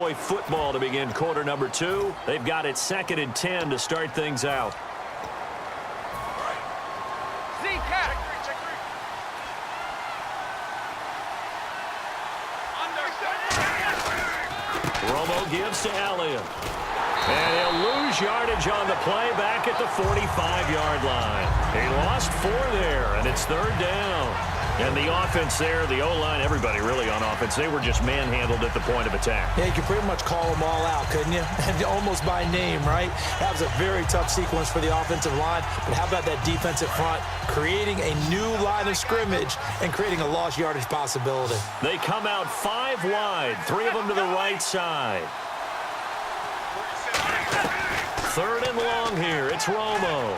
Football to begin quarter number 2. They've got it 2nd and 10 to start things out. Romo gives to Elliott. And he'll lose yardage on the play back at the 45-yard line. He lost 4 there, and it's 3rd down. And the offense there, the O-line, everybody really on offense, they were just manhandled at the point of attack. Yeah, you could pretty much call them all out, couldn't you? Almost by name, right? That was a very tough sequence for the offensive line. But how about that defensive front creating a new line of scrimmage and creating a lost yardage possibility? They come out 5 wide, 3 of them to the right side. 3rd and long here. It's Romo.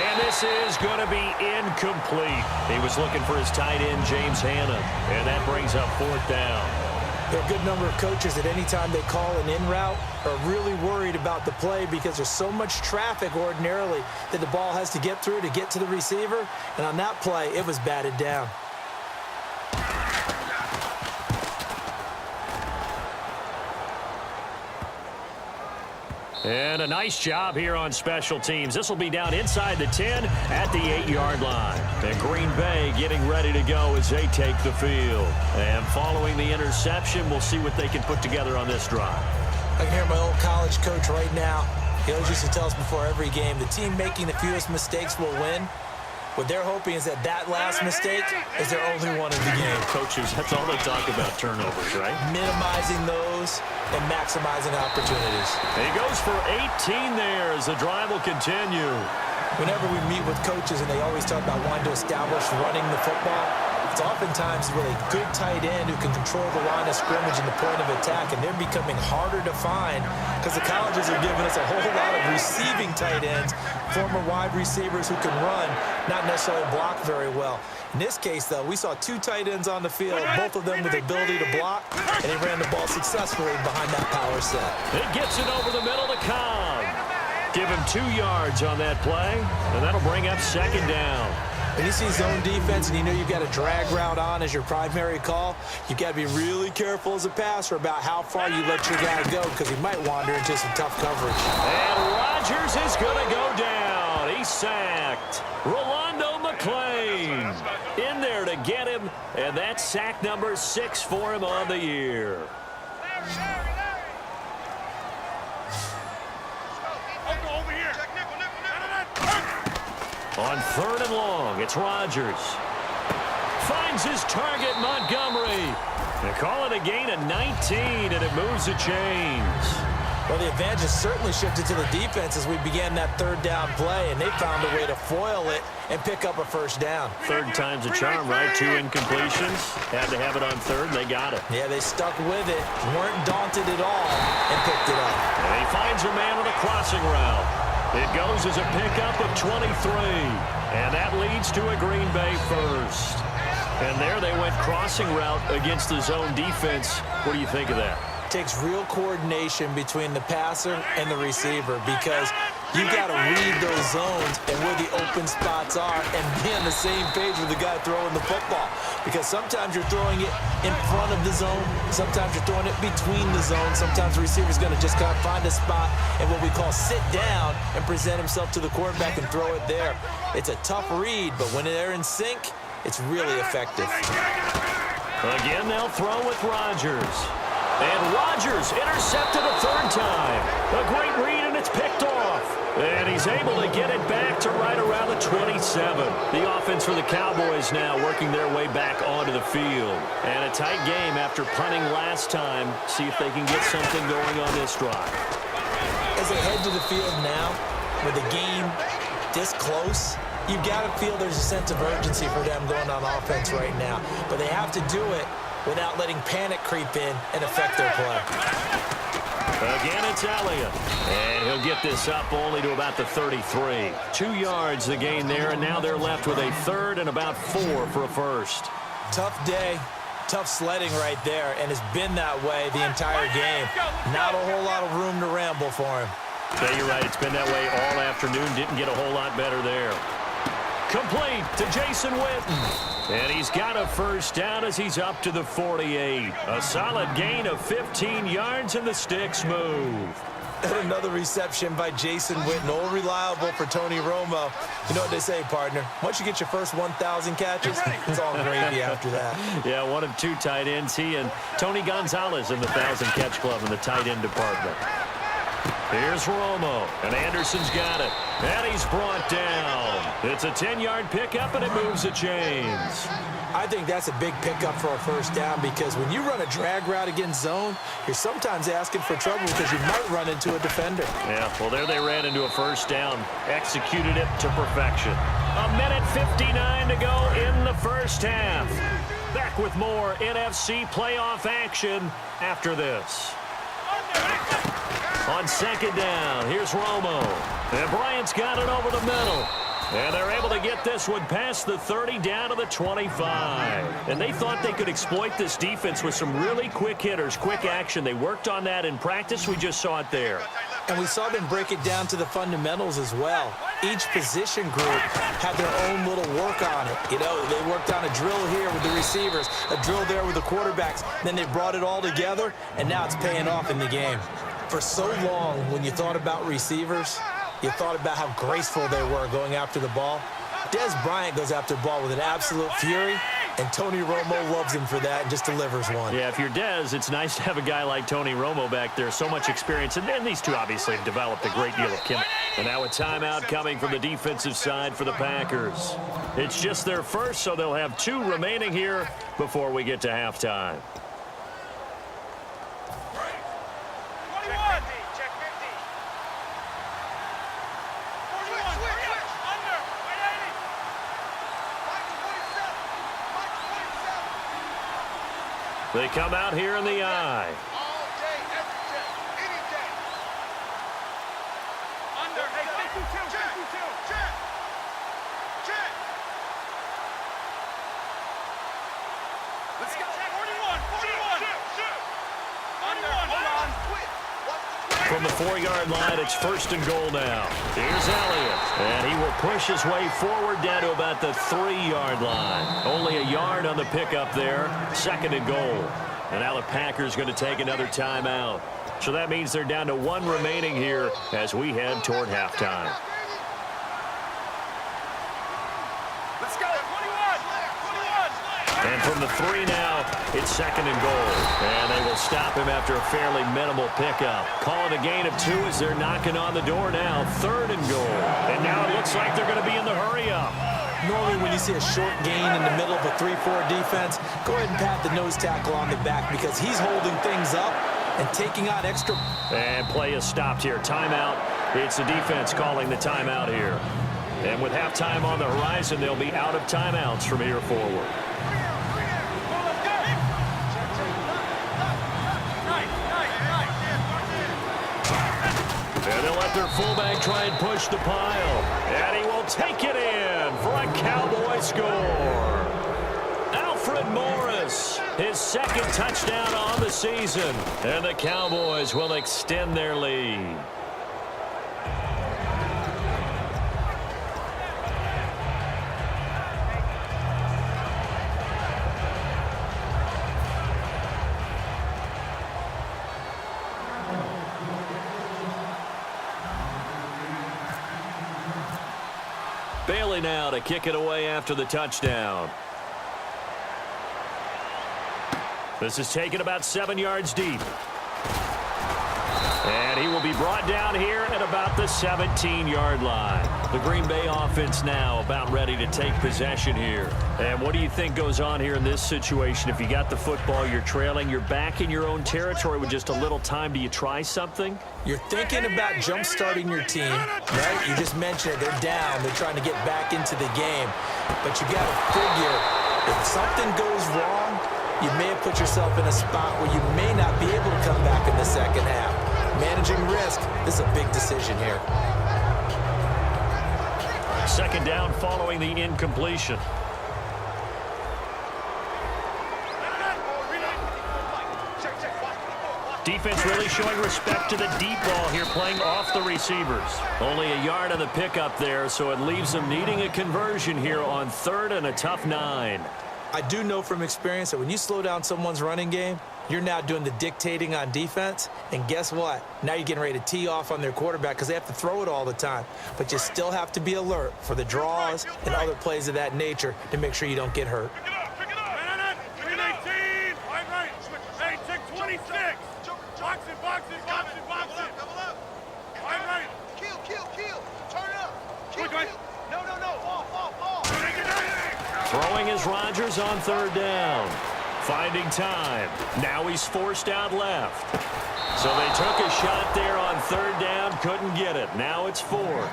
And this is going to be incomplete. He was looking for his tight end, James Hanna. And that brings up 4th down. There are a good number of coaches that any time they call an in route are really worried about the play because there's so much traffic ordinarily that the ball has to get through to get to the receiver. And on that play, it was batted down. And a nice job here on special teams. This will be down inside the 10 at the 8-yard line. And Green Bay getting ready to go as they take the field. And following the interception, we'll see what they can put together on this drive. I can hear my old college coach right now. He always used to tell us before every game, the team making the fewest mistakes will win. What they're hoping is that last mistake is their only one of the game. Coaches, that's all they talk about, turnovers, right? Minimizing those and maximizing opportunities. And he goes for 18 there as the drive will continue. Whenever we meet with coaches and they always talk about wanting to establish running the football, it's oftentimes with a good tight end who can control the line of scrimmage and the point of attack, and they're becoming harder to find because the colleges are giving us a whole lot of receiving tight ends, former wide receivers who can run, not necessarily block very well. In this case, though, we saw 2 tight ends on the field, both of them with the ability to block, and he ran the ball successfully behind that power set. It gets it over the middle to Cobb. Give him 2 yards on that play, and that'll bring up 2nd down. When you see zone defense and you know you've got a drag route on as your primary call, you've got to be really careful as a passer about how far you let your guy go because he might wander into some tough coverage. And Rodgers is going to go down. He's sacked. Rolando McClain in there to get him, and that's sack number 6 for him on the year. On 3rd and long, it's Rodgers. Finds his target, Montgomery. They call it a gain of 19, and it moves the chains. Well, the advantage has certainly shifted to the defense as we began that 3rd down play, and they found a way to foil it and pick up a 1st down. 3rd time's a charm, right? 2 incompletions. Had to have it on 3rd, and they got it. Yeah, they stuck with it, weren't daunted at all, and picked it up. And he finds a man on a crossing route. It goes as a pickup of 23, and that leads to a Green Bay 1st. And there they went crossing route against the zone defense. What do you think of that? Takes real coordination between the passer and the receiver because you got to read those zones and where the open spots are and be on the same page with the guy throwing the football. Because sometimes you're throwing it in front of the zone. Sometimes you're throwing it between the zones. Sometimes the receiver's going to just kind of find a spot and what we call sit down and present himself to the quarterback and throw it there. It's a tough read, but when they're in sync, it's really effective. Again, they'll throw with Rodgers. And Rodgers intercepted a 3rd time. A great read, and it's picked off. And he's able to get it back to right around the 27. The offense for the Cowboys now working their way back onto the field. And a tight game after punting last time. See if they can get something going on this drive. As they head to the field now, with the game this close, you've got to feel there's a sense of urgency for them going on offense right now. But they have to do it without letting panic creep in and affect their play. Again, it's Elliott. And he'll get this up only to about the 33. 2 yards the gain there, and now they're left with a 3rd and about 4 for a 1st. Tough day, tough sledding right there, and it's been that way the entire game. Not a whole lot of room to ramble for him. Yeah, you're right. It's been that way all afternoon. Didn't get a whole lot better there. Complete to Jason Witten. And he's got a first down as he's up to the 48. A solid gain of 15 yards, and the sticks move. And another reception by Jason Witten, all reliable for Tony Romo. You know what they say, partner? Once you get your first 1,000 catches, it's all gravy after that. Yeah, one of two tight ends. He and Tony Gonzalez in the 1,000-catch club in the tight end department. Here's Romo, and Anderson's got it. And he's brought down. It's a 10-yard pickup, and it moves the chains. I think that's a big pickup for a first down because when you run a drag route against zone, you're sometimes asking for trouble because you might run into a defender. Yeah, well, there they ran into a first down. Executed it to perfection. A minute 59 to go in the first half. Back with more NFC playoff action after this. On second down, here's Romo. And Bryant's got it over the middle. And they're able to get this one past the 30 down to the 25. And they thought they could exploit this defense with some really quick hitters, quick action. They worked on that in practice. We just saw it there. And we saw them break it down to the fundamentals as well. Each position group had their own little work on it. You know, they worked on a drill here with the receivers, a drill there with the quarterbacks. Then they brought it all together, and now it's paying off in the game. For so long, when you thought about receivers, you thought about how graceful they were going after the ball. Des Bryant goes after the ball with an absolute fury, and Tony Romo loves him for that and just delivers one. Yeah, if you're Des, it's nice to have a guy like Tony Romo back there. So much experience, and then these two obviously have developed a great deal of chemistry. And now a timeout coming from the defensive side for the Packers. It's just their first, so they'll have two remaining here before we get to halftime. They come out here in the eye. All day, every day, any day. Under, hey, 52, check. Let's go. 41. Under, hold on. From the 4-yard line, it's first and goal now. Here's Elliott, and he will push his way forward down to about the 3-yard line. Only a yard on the pickup there. Second and goal. And now the Packers going to take another timeout. So that means they're down to one remaining here as we head toward halftime. Let's go. 21. And from the 3 now, it's second and goal. And they will stop him after a fairly minimal pickup. Calling a gain of 2 as they're knocking on the door now. Third and goal. And now it looks like they're going to be in the hurry-up. Normally when you see a short gain in the middle of a 3-4 defense, go ahead and pat the nose tackle on the back because he's holding things up and taking out extra. And play is stopped here. Timeout. It's the defense calling the timeout here. And with halftime on the horizon, they'll be out of timeouts from here forward. And they'll let their fullback try and push the pile. And he will take it in for a Cowboy score. Alfred Morris, his second touchdown on the season. And the Cowboys will extend their lead. Bailey now to kick it away after the touchdown. This is taken about 7 yards deep. And he will be brought down here at about the 17-yard line. The Green Bay offense now about ready to take possession here. And what do you think goes on here in this situation? If you got the football, you're trailing, you're back in your own territory with just a little time. Do you try something? You're thinking about jump-starting your team, right? You just mentioned it. They're down. They're trying to get back into the game. But you got to figure if something goes wrong, you may have put yourself in a spot where you may not be able to come back in the second half. Managing risk, this is a big decision here. Second down following the incompletion. Defense really showing respect to the deep ball here, playing off the receivers. Only a yard on the pickup there, so it leaves them needing a conversion here on 3rd and a tough 9. I do know from experience that when you slow down someone's running game, you're now doing the dictating on defense. And guess what? Now you're getting ready to tee off on their quarterback because they have to throw it all the time. But you still have to be alert for the draws and other plays of that nature to make sure you don't get hurt. Pick it up, pick it up. 18. Wide right. Hey, check 26. Box it, box it, box it, box it. Double up. Wide right. Kill. Turn it up. Kill. No. Fall. Throwing is Rodgers on 3rd down. Finding time. Now he's forced out left. So they took a shot there on 3rd down, couldn't get it. Now it's 4th.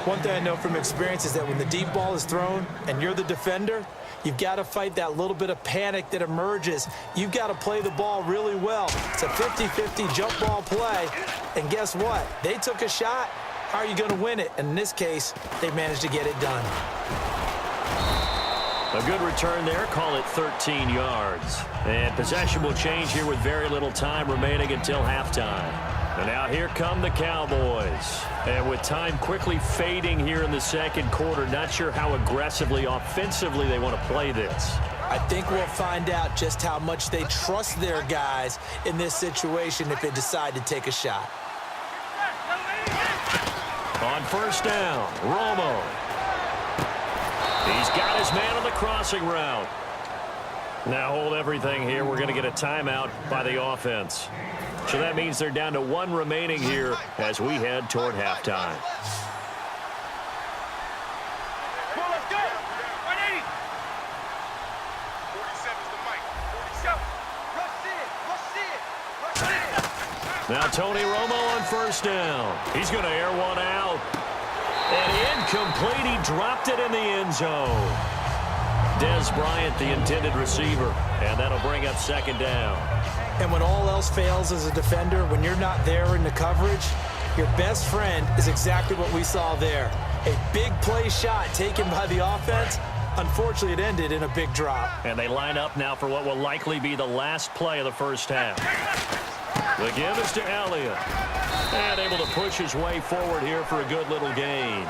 One thing I know from experience is that when the deep ball is thrown and you're the defender, you've got to fight that little bit of panic that emerges. You've got to play the ball really well. It's a 50-50 jump ball play. And guess what? They took a shot. How are you going to win it? And in this case, they managed to get it done. A good return there, call it 13 yards. And possession will change here with very little time remaining until halftime. And now here come the Cowboys. And with time quickly fading here in the 2nd quarter, not sure how aggressively, offensively they want to play this. I think we'll find out just how much they trust their guys in this situation if they decide to take a shot. On 1st down, Romo. He's got his man on the crossing route. Now hold everything here. We're going to get a timeout by the offense. So that means they're down to 1 remaining here as we head toward halftime. Come on, let's go. 180. 47's the mic. 47. Rush it. Now Tony Romo on 1st down. He's going to air one out. And incomplete. He dropped it in the end zone. Dez Bryant, the intended receiver. And that'll bring up 2nd down. And when all else fails as a defender, when you're not there in the coverage, your best friend is exactly what we saw there. A big play shot taken by the offense. Unfortunately, it ended in a big drop. And they line up now for what will likely be the last play of the 1st half. The give is to Elliott. And able to push his way forward here for a good little gain.